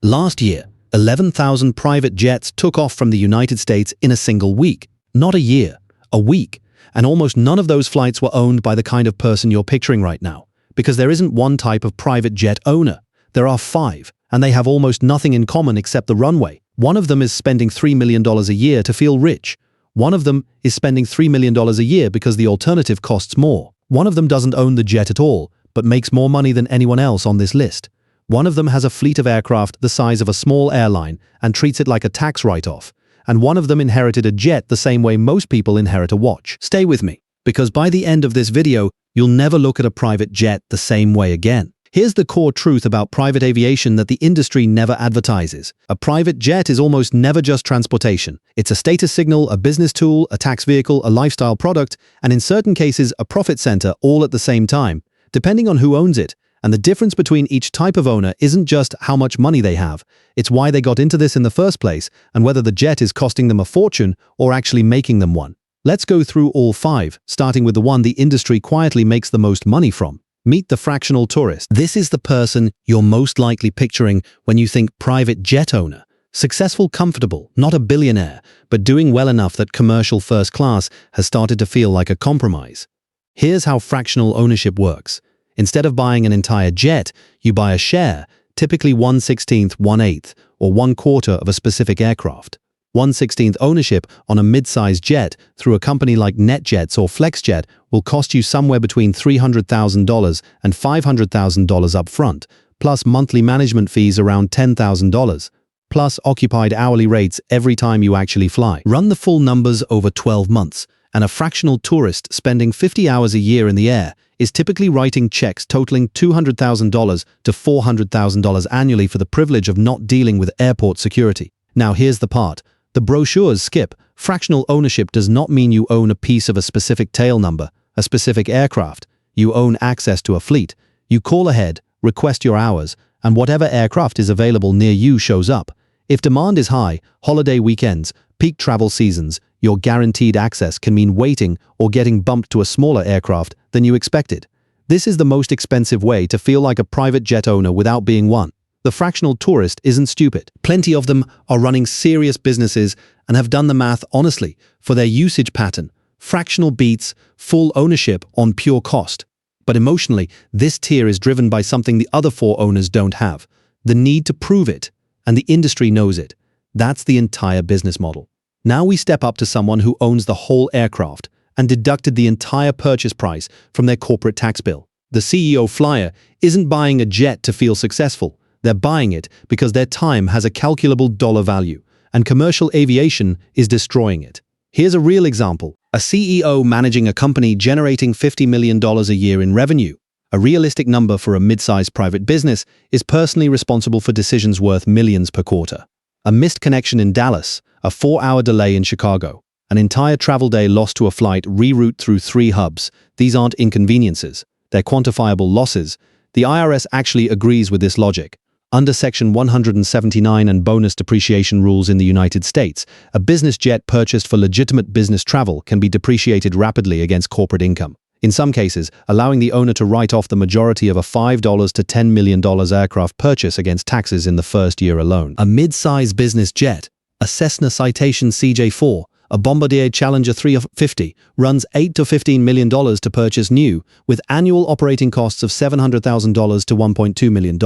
Last year, 11,000 private jets took off from the United States in a single week. Not a year, a week. And almost none of those flights were owned by the kind of person you're picturing right now. Because there isn't one type of private jet owner. There are 5, and they have almost nothing in common except the runway. One of them is spending $3 million a year to feel rich. One of them is spending $3 million a year because the alternative costs more. One of them doesn't own the jet at all, but makes more money than anyone else on this list. One of them has a fleet of aircraft the size of a small airline and treats it like a tax write-off. And one of them inherited a jet the same way most people inherit a watch. Stay with me, because by the end of this video, you'll never look at a private jet the same way again. Here's the core truth about private aviation that the industry never advertises. A private jet is almost never just transportation. It's a status signal, a business tool, a tax vehicle, a lifestyle product, and in certain cases, a profit center all at the same time, depending on who owns it. And the difference between each type of owner isn't just how much money they have. It's why they got into this in the first place and whether the jet is costing them a fortune or actually making them one. Let's go through all 5, starting with the one the industry quietly makes the most money from. Meet the fractional tourist. This is the person you're most likely picturing when you think private jet owner. Successful, comfortable, not a billionaire, but doing well enough that commercial first class has started to feel like a compromise. Here's how fractional ownership works. Instead of buying an entire jet, you buy a share, typically 1/16, 1/8, or 1/4 of a specific aircraft. 1/16 ownership on a mid-sized jet through a company like NetJets or FlexJet will cost you somewhere between $300,000 and $500,000 up front, plus monthly management fees around $10,000, plus occupied hourly rates every time you actually fly. Run the full numbers over 12 months, and a fractional tourist spending 50 hours a year in the air is typically writing checks totaling $200,000 to $400,000 annually for the privilege of not dealing with airport security. Now here's the part. The brochures skip. Fractional ownership does not mean you own a piece of a specific tail number, a specific aircraft. You own access to a fleet. You call ahead, request your hours, and whatever aircraft is available near you shows up. If demand is high, holiday weekends, peak travel seasons, your guaranteed access can mean waiting or getting bumped to a smaller aircraft than you expected. This is the most expensive way to feel like a private jet owner without being one. The fractional tourist isn't stupid. Plenty of them are running serious businesses and have done the math honestly for their usage pattern. Fractional beats full ownership on pure cost. But emotionally, this tier is driven by something the other 4 owners don't have: the need to prove it, and the industry knows it. That's the entire business model. Now we step up to someone who owns the whole aircraft and deducted the entire purchase price from their corporate tax bill. The CEO flyer isn't buying a jet to feel successful. They're buying it because their time has a calculable dollar value, and commercial aviation is destroying it. Here's a real example. A CEO managing a company generating $50 million a year in revenue. A realistic number for a mid-sized private business is personally responsible for decisions worth millions per quarter. A missed connection in Dallas, a 4-hour delay in Chicago, an entire travel day lost to a flight reroute through 3 hubs. These aren't inconveniences. They're quantifiable losses. The IRS actually agrees with this logic. Under Section 179 and bonus depreciation rules in the United States, a business jet purchased for legitimate business travel can be depreciated rapidly against corporate income. In some cases, allowing the owner to write off the majority of a $5 to $10 million aircraft purchase against taxes in the first year alone. A mid-size business jet, a Cessna Citation CJ4, a Bombardier Challenger 350, runs $8 to $15 million to purchase new, with annual operating costs of $700,000 to $1.2 million,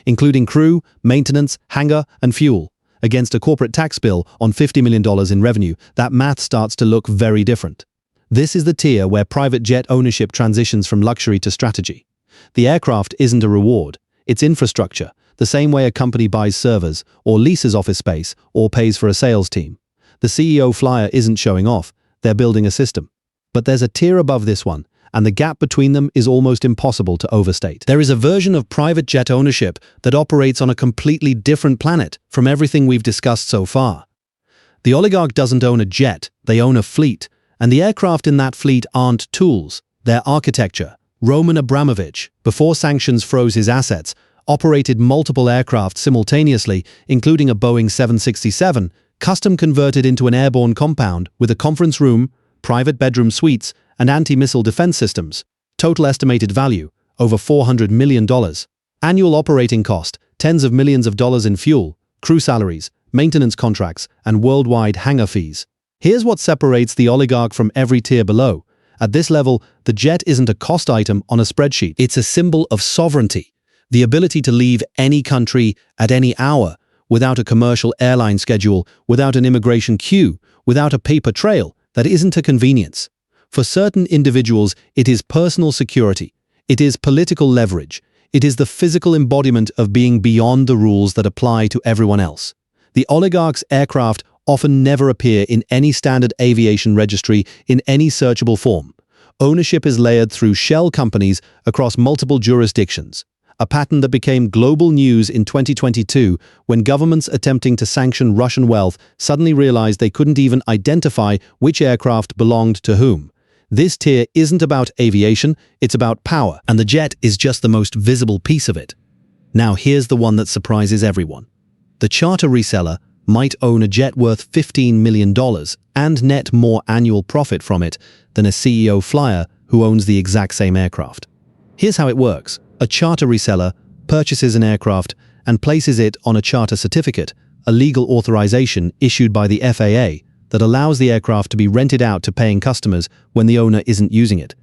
including crew, maintenance, hangar, and fuel. Against a corporate tax bill on $50 million in revenue, that math starts to look very different. This is the tier where private jet ownership transitions from luxury to strategy. The aircraft isn't a reward, it's infrastructure, the same way a company buys servers, or leases office space, or pays for a sales team. The CEO flyer isn't showing off, they're building a system. But there's a tier above this one, and the gap between them is almost impossible to overstate. There is a version of private jet ownership that operates on a completely different planet from everything we've discussed so far. The oligarch doesn't own a jet, they own a fleet, and the aircraft in that fleet aren't tools, they're architecture. Roman Abramovich, before sanctions froze his assets, operated multiple aircraft simultaneously, including a Boeing 767, custom converted into an airborne compound with a conference room, private bedroom suites, and anti-missile defense systems. Total estimated value, over $400 million. Annual operating cost, tens of millions of dollars in fuel, crew salaries, maintenance contracts, and worldwide hangar fees. Here's what separates the oligarch from every tier below. At this level, the jet isn't a cost item on a spreadsheet. It's a symbol of sovereignty, the ability to leave any country at any hour, without a commercial airline schedule, without an immigration queue, without a paper trail that isn't a convenience. For certain individuals, it is personal security. It is political leverage. It is the physical embodiment of being beyond the rules that apply to everyone else. The oligarch's aircraft often never appear in any standard aviation registry in any searchable form. Ownership is layered through shell companies across multiple jurisdictions, a pattern that became global news in 2022 when governments attempting to sanction Russian wealth suddenly realized they couldn't even identify which aircraft belonged to whom. This tier isn't about aviation, it's about power, and the jet is just the most visible piece of it. Now here's the one that surprises everyone. The charter reseller might own a jet worth $15 million and net more annual profit from it than a CEO flyer who owns the exact same aircraft. Here's how it works. A charter reseller purchases an aircraft and places it on a charter certificate, a legal authorization issued by the FAA that allows the aircraft to be rented out to paying customers when the owner isn't using it.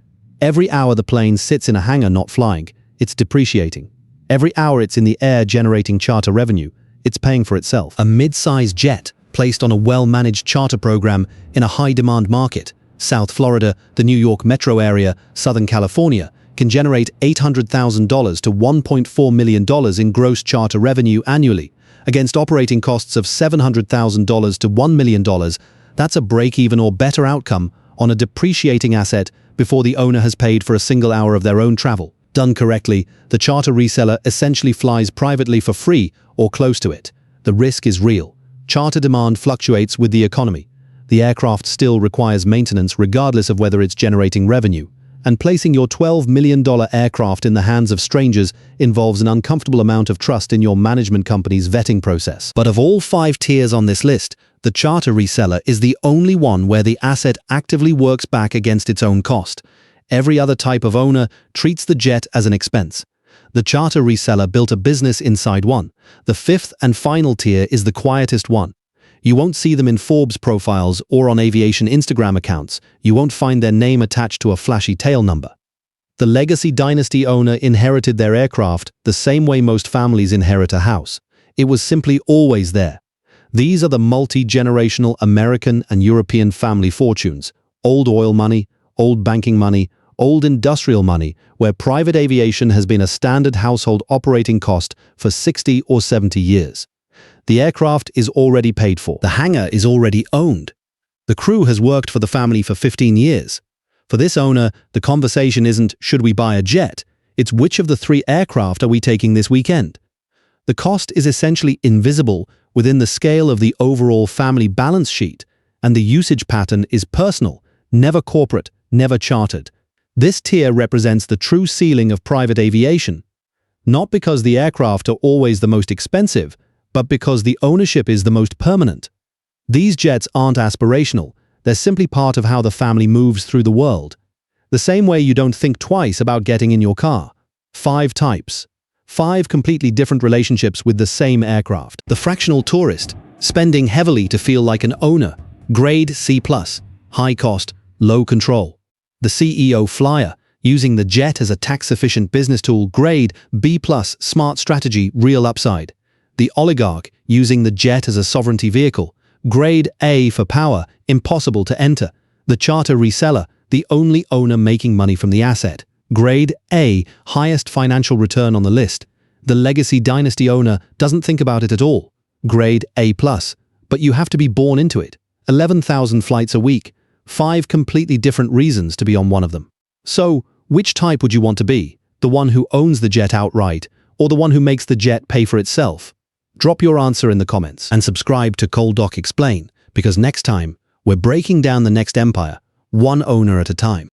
Every hour the plane sits in a hangar not flying, it's depreciating. Every hour it's in the air generating charter revenue, it's paying for itself. A mid-sized jet placed on a well-managed charter program in a high-demand market, South Florida, the New York metro area, Southern California, can generate $800,000 to $1.4 million in gross charter revenue annually, against operating costs of $700,000 to $1 million. That's a break-even or better outcome on a depreciating asset before the owner has paid for a single hour of their own travel. Done correctly, the charter reseller essentially flies privately for free or close to it. The risk is real. Charter demand fluctuates with the economy. The aircraft still requires maintenance regardless of whether it's generating revenue. And placing your $12 million aircraft in the hands of strangers involves an uncomfortable amount of trust in your management company's vetting process. But of all 5 tiers on this list, the charter reseller is the only one where the asset actively works back against its own cost. Every other type of owner treats the jet as an expense. The charter reseller built a business inside one. The 5th and final tier is the quietest one. You won't see them in Forbes profiles or on aviation Instagram accounts. You won't find their name attached to a flashy tail number. The legacy dynasty owner inherited their aircraft the same way most families inherit a house. It was simply always there. These are the multi-generational American and European family fortunes. Old oil money, old banking money, old industrial money, where private aviation has been a standard household operating cost for 60 or 70 years. The aircraft is already paid for. The hangar is already owned. The crew has worked for the family for 15 years. For this owner, the conversation isn't, should we buy a jet? It's which of the 3 aircraft are we taking this weekend? The cost is essentially invisible within the scale of the overall family balance sheet, and the usage pattern is personal, never corporate, never chartered. This tier represents the true ceiling of private aviation. Not because the aircraft are always the most expensive, but because the ownership is the most permanent. These jets aren't aspirational, they're simply part of how the family moves through the world. The same way you don't think twice about getting in your car. 5 types. 5 completely different relationships with the same aircraft. The fractional tourist, spending heavily to feel like an owner. Grade C+, high cost, low control. The CEO flyer, using the jet as a tax-efficient business tool. Grade B+, smart strategy, real upside. The oligarch, using the jet as a sovereignty vehicle. Grade A for power, impossible to enter. The charter reseller, the only owner making money from the asset. Grade A, highest financial return on the list. The legacy dynasty owner doesn't think about it at all. Grade A+, but you have to be born into it. 11,000 flights a week. 5 completely different reasons to be on one of them. So, which type would you want to be? The one who owns the jet outright, or the one who makes the jet pay for itself? Drop your answer in the comments and subscribe to Cold Doc Explain, because next time we're breaking down the next empire, one owner at a time.